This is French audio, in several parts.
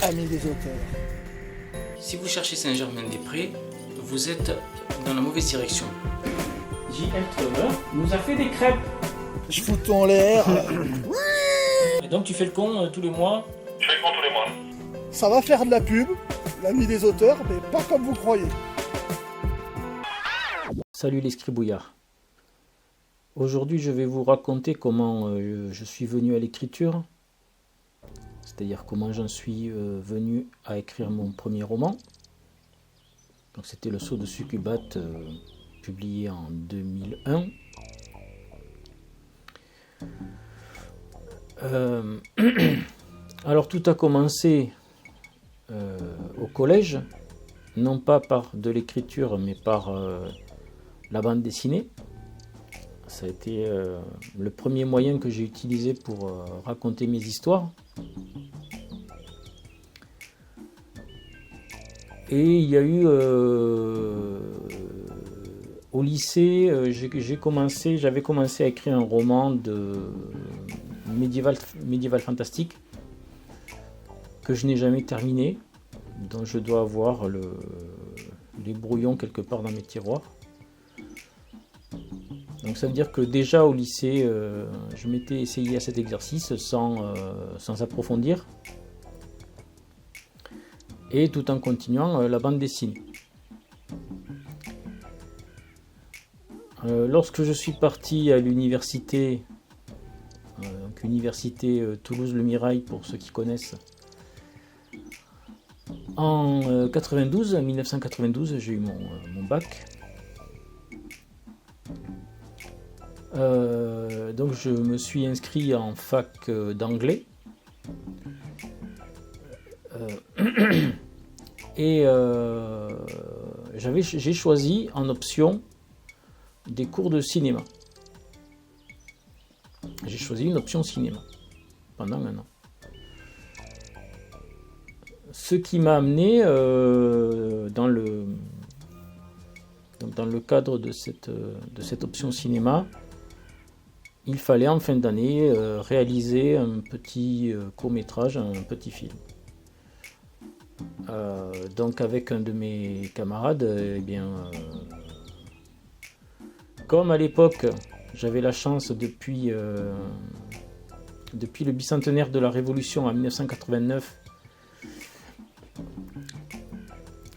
amis des auteurs. Si vous cherchez Saint-Germain-des-Prés, vous êtes dans la mauvaise direction. J.L. Trevor nous a fait des crêpes. Je fous tout en l'air. Et donc tu fais le con tous les mois? Je fais le con tous les mois. Ça va faire de la pub, l'ami des auteurs, mais pas comme vous croyez. Salut les scribouillards. Aujourd'hui, je vais vous raconter comment je suis venu à l'écriture, c'est-à-dire comment j'en suis venu à écrire mon premier roman. Donc c'était Le Sceau de Succubat, publié en 2001. Alors tout a commencé au collège, non pas par de l'écriture, mais par la bande dessinée. Ça a été le premier moyen que j'ai utilisé pour raconter mes histoires. Et il y a eu au lycée, j'avais commencé à écrire un roman de médiéval fantastique que je n'ai jamais terminé, dont je dois avoir les brouillons quelque part dans mes tiroirs. Donc ça veut dire que déjà au lycée, je m'étais essayé à cet exercice sans approfondir, et tout en continuant la bande dessinée. Lorsque je suis parti à l'université, donc université Toulouse-Le Mirail pour ceux qui connaissent, en 1992, j'ai eu mon bac. Donc je me suis inscrit en fac d'anglais et j'ai choisi en option des cours de cinéma. J'ai choisi une option cinéma pendant un an. Ce qui m'a amené dans le cadre de cette option cinéma, il fallait en fin d'année réaliser un petit court-métrage, un petit film. Donc avec un de mes camarades, comme à l'époque j'avais la chance depuis le bicentenaire de la Révolution en 1989.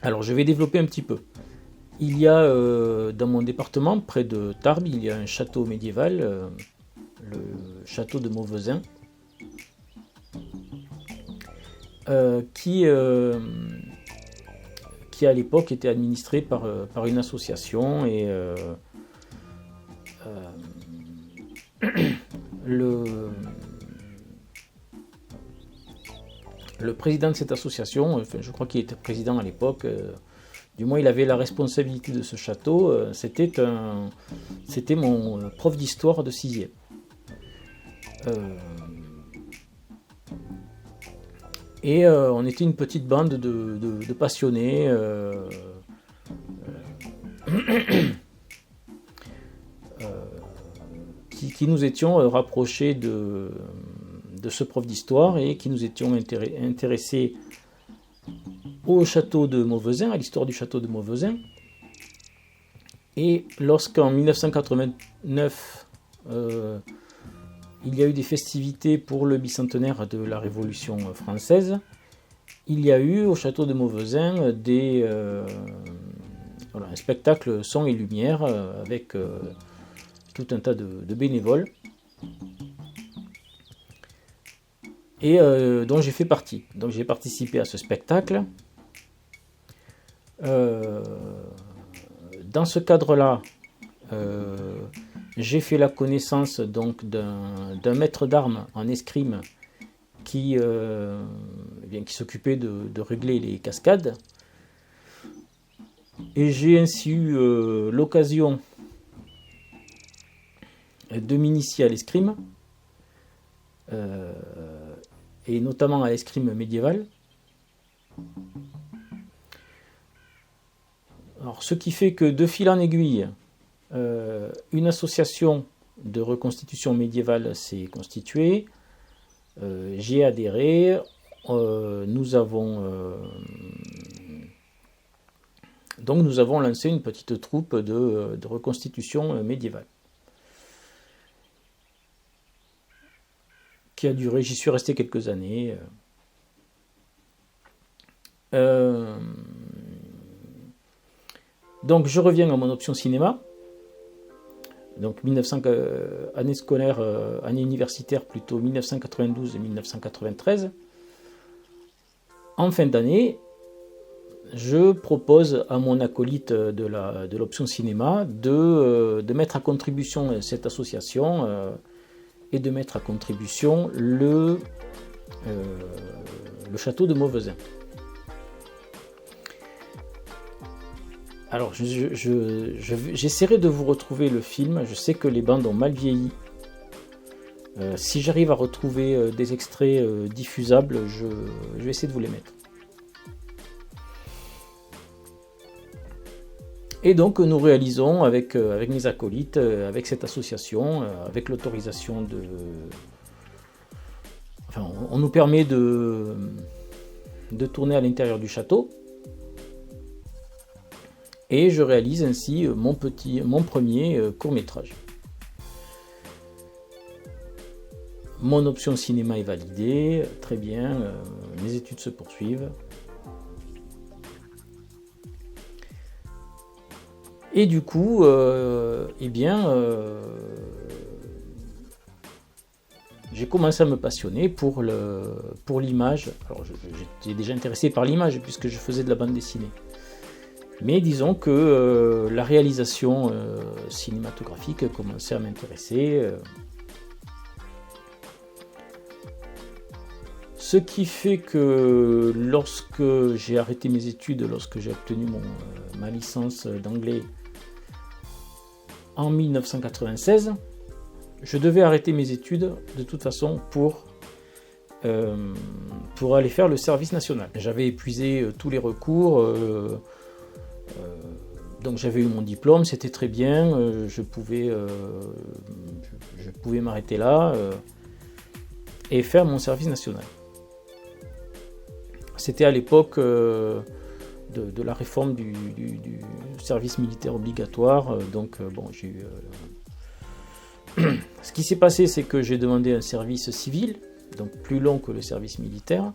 Alors je vais développer un petit peu. Il y a dans mon département, près de Tarbes, il y a un château médiéval, le château de Mauvezin, qui à l'époque était administré par une association, et le président de cette association, enfin, je crois qu'il était président à l'époque, du moins il avait la responsabilité de ce château, c'était mon prof d'histoire de 6e. Et on était une petite bande de passionnés qui nous étions rapprochés de ce prof d'histoire, et qui nous étions intéressés au château de Mauvezin, à l'histoire du château de Mauvezin. Et lorsqu'en 1989, il y a eu des festivités pour le bicentenaire de la Révolution française, il y a eu au château de Mauvezin un spectacle son et lumière avec tout un tas de bénévoles, et dont j'ai fait partie. Donc j'ai participé à ce spectacle. Dans ce cadre-là, j'ai fait la connaissance donc d'un maître d'armes en escrime qui s'occupait de régler les cascades, et j'ai ainsi eu l'occasion de m'initier à l'escrime, et notamment à l'escrime médiéval. Alors, ce qui fait que de fil en aiguille, une association de reconstitution médiévale s'est constituée, j'y ai adhéré, nous avons lancé une petite troupe de reconstitution médiévale qui a duré, j'y suis resté quelques années. Donc je reviens à mon option cinéma. Donc année scolaire, année universitaire plutôt 1992 et 1993. En fin d'année, je propose à mon acolyte de l'option cinéma de mettre à contribution cette association et de mettre à contribution le château de Mauvezin. Alors, j'essaierai de vous retrouver le film. Je sais que les bandes ont mal vieilli. Si j'arrive à retrouver des extraits diffusables, je vais essayer de vous les mettre. Et donc, nous réalisons avec mes acolytes, avec cette association, avec l'autorisation de... Enfin, on nous permet de tourner à l'intérieur du château. Et je réalise ainsi mon premier court-métrage. Mon option cinéma est validée, très bien, mes études se poursuivent. Et du coup, j'ai commencé à me passionner pour l'image. Alors j'étais déjà intéressé par l'image puisque je faisais de la bande dessinée. Mais disons que la réalisation cinématographique commençait à m'intéresser. Ce qui fait que lorsque j'ai arrêté mes études, lorsque j'ai obtenu ma licence d'anglais en 1996, je devais arrêter mes études de toute façon pour aller faire le service national. J'avais épuisé tous les recours. Donc j'avais eu mon diplôme, c'était très bien, je pouvais m'arrêter là et faire mon service national. C'était à l'époque de la réforme du service militaire obligatoire, donc bon, j'ai eu... Ce qui s'est passé, c'est que j'ai demandé un service civil, donc plus long que le service militaire.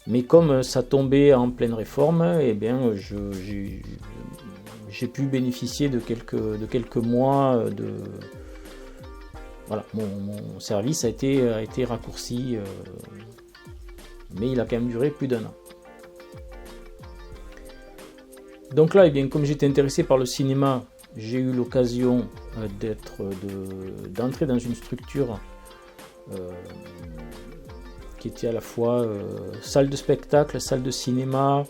Mais comme ça tombait en pleine réforme, eh bien, j'ai pu bénéficier de quelques mois de... Voilà, mon service a été raccourci, mais il a quand même duré plus d'1 an. Donc là, eh bien, comme j'étais intéressé par le cinéma, j'ai eu l'occasion d'entrer dans une structure qui était à la fois salle de spectacle, salle de cinéma,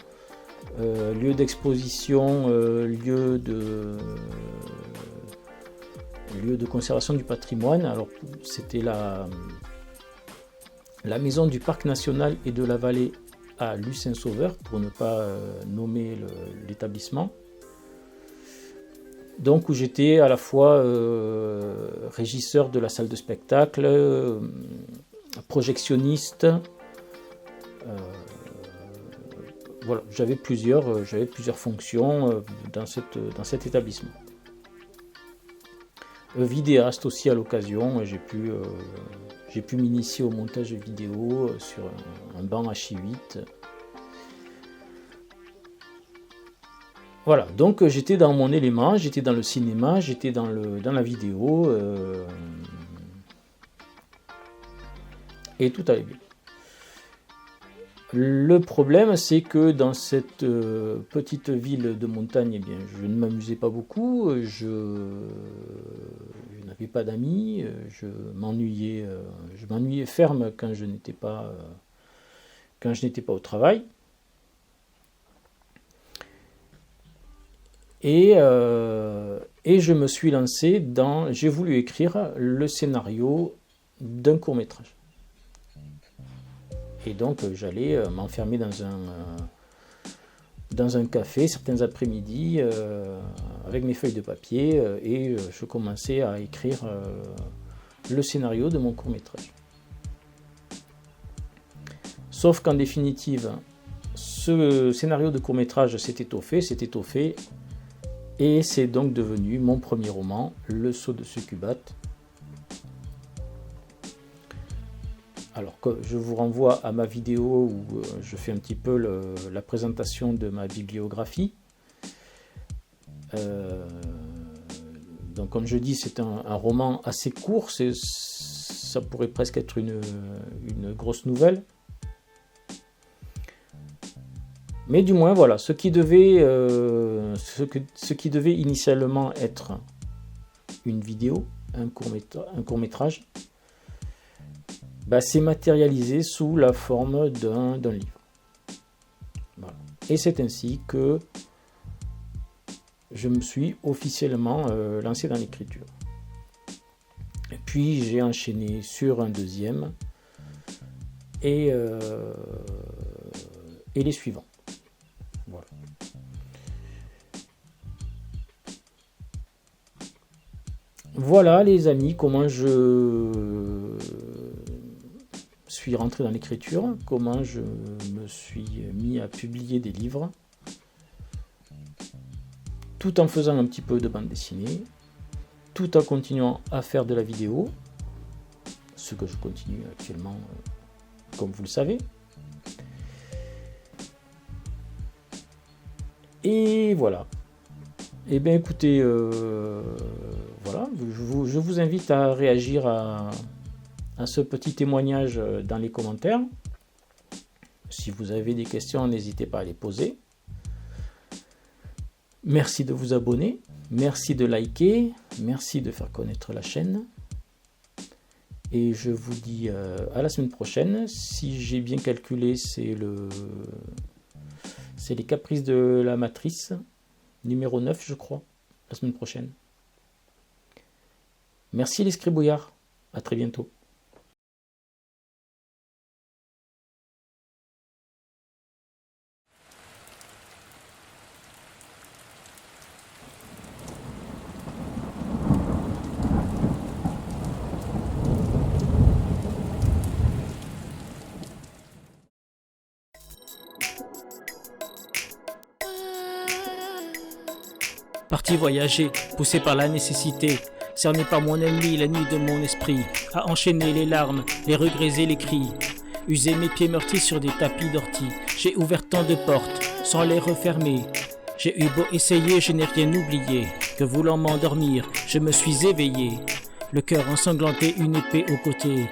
lieu d'exposition, lieu de conservation du patrimoine. Alors c'était la maison du parc national et de la vallée à Lucin-Sauveur, pour ne pas nommer l'établissement. Donc où j'étais à la fois régisseur de la salle de spectacle, projectionniste, voilà, j'avais plusieurs fonctions dans cet établissement. Vidéaste aussi à l'occasion, j'ai pu m'initier au montage vidéo sur un banc H8. Voilà, donc j'étais dans mon élément, j'étais dans le cinéma, j'étais dans la vidéo, et tout allait bien. Le problème, c'est que dans cette petite ville de montagne, eh bien, je ne m'amusais pas beaucoup, je n'avais pas d'amis, je m'ennuyais ferme quand je n'étais pas au travail. Et je me suis lancé j'ai voulu écrire le scénario d'un court-métrage. Et donc j'allais m'enfermer dans un café certains après-midi avec mes feuilles de papier et je commençais à écrire le scénario de mon court-métrage. Sauf qu'en définitive, ce scénario de court-métrage s'est étoffé, et c'est donc devenu mon premier roman, Le Sceau de Succubat. Alors je vous renvoie à ma vidéo où je fais un petit peu la présentation de ma bibliographie. Donc comme je dis, c'est un roman assez court, ça pourrait presque être une grosse nouvelle. Mais du moins voilà, ce qui devait initialement être une vidéo, un court-métrage, s'est matérialisé sous la forme d'un livre. Voilà. Et c'est ainsi que je me suis officiellement lancé dans l'écriture. Et puis j'ai enchaîné sur un deuxième et les suivants. Voilà. Voilà les amis, comment je suis rentré dans l'écriture, comment je me suis mis à publier des livres, tout en faisant un petit peu de bande dessinée, tout en continuant à faire de la vidéo, ce que je continue actuellement, comme vous le savez. Et voilà. Et bien écoutez, voilà, je vous invite à réagir à ce petit témoignage dans les commentaires. Si vous avez des questions, n'hésitez pas à les poser. Merci de vous abonner, merci de liker, merci de faire connaître la chaîne. Et je vous dis à la semaine prochaine. Si j'ai bien calculé, c'est les Caprices de la Matrice, numéro 9 je crois, la semaine prochaine. Merci les scribouillards, à très bientôt. Parti voyager, poussé par la nécessité, cerné par mon ennemi, la nuit de mon esprit, à enchaîner les larmes, les regrets et les cris, user mes pieds meurtris sur des tapis d'ortie. J'ai ouvert tant de portes, sans les refermer. J'ai eu beau essayer, je n'ai rien oublié, que voulant m'endormir, je me suis éveillé, le cœur ensanglanté, une épée au côté.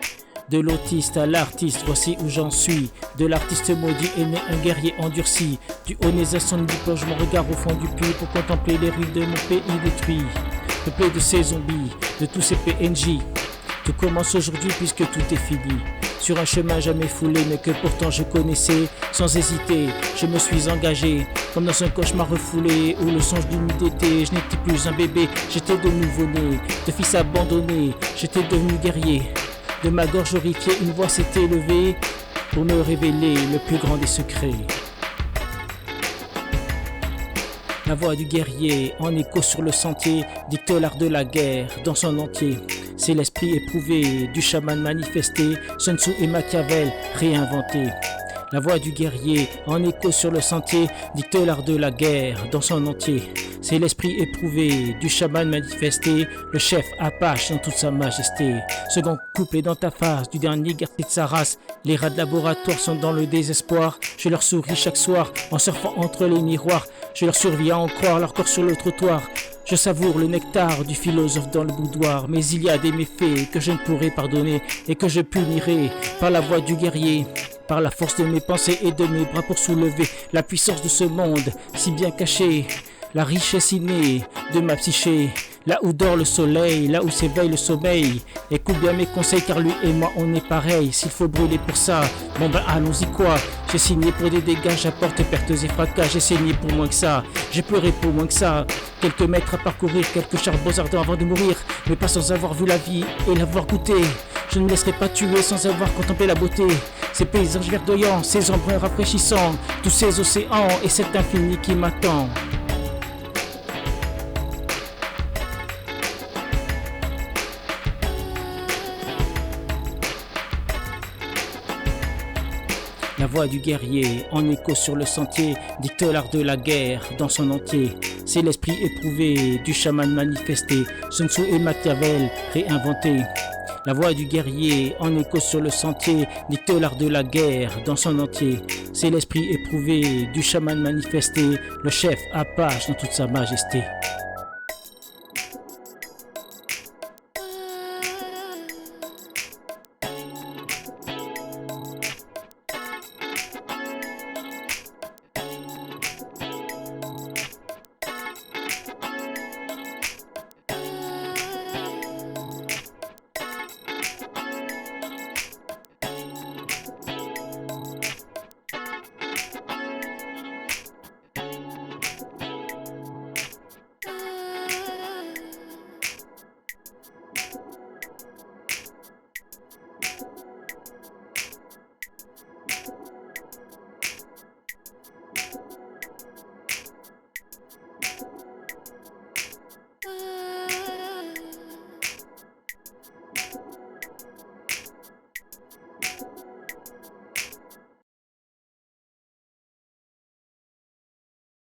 De l'autiste à l'artiste, voici où j'en suis. De l'artiste maudit est né un guerrier endurci. Du haut nez à son diplôme, je me regarde au fond du puits pour contempler les ruines de mon pays détruit. Peuplé de ces zombies, de tous ces PNJ. Tout commence aujourd'hui puisque tout est fini. Sur un chemin jamais foulé mais que pourtant je connaissais. Sans hésiter, je me suis engagé. Comme dans un cauchemar refoulé où le songe d'une nuit d'été. Je n'étais plus un bébé, j'étais de nouveau-né. De fils abandonné, j'étais devenu guerrier. De ma gorge horrifiée, une voix s'est élevée pour me révéler le plus grand des secrets. La voix du guerrier, en écho sur le sentier, dicte l'art de la guerre dans son entier. C'est l'esprit éprouvé du chaman manifesté, Sun Tzu et Machiavel réinventé. La voix du guerrier, en écho sur le sentier, dicte l'art de la guerre dans son entier. C'est l'esprit éprouvé du chaman manifesté, le chef Apache dans toute sa majesté. Second couplet dans ta face du dernier guerrier de sa race. Les rats de laboratoire sont dans le désespoir. Je leur souris chaque soir en surfant entre les miroirs. Je leur survis à en croire leur corps sur le trottoir. Je savoure le nectar du philosophe dans le boudoir. Mais il y a des méfaits que je ne pourrai pardonner et que je punirai par la voix du guerrier. Par la force de mes pensées et de mes bras pour soulever la puissance de ce monde si bien caché. La richesse innée de ma psyché, là où dort le soleil, là où s'éveille le sommeil. Écoute bien mes conseils car lui et moi on est pareil. S'il faut brûler pour ça, bon ben allons-y quoi. J'ai signé pour des dégâts, j'apporte pertes et fracas. J'ai saigné pour moins que ça, j'ai pleuré pour moins que ça. Quelques mètres à parcourir, quelques charbons ardents avant de mourir. Mais pas sans avoir vu la vie et l'avoir goûté. Je ne me laisserai pas tuer sans avoir contemplé la beauté. Ces paysages verdoyants, ces embruns rafraîchissants, tous ces océans et cet infini qui m'attend. La voix du guerrier, en écho sur le sentier, dicte l'art de la guerre dans son entier. C'est l'esprit éprouvé du chaman manifesté, Sun Tzu et Machiavel réinventé. La voix du guerrier, en écho sur le sentier, dicte l'art de la guerre dans son entier. C'est l'esprit éprouvé du chaman manifesté, le chef Apache dans toute sa majesté.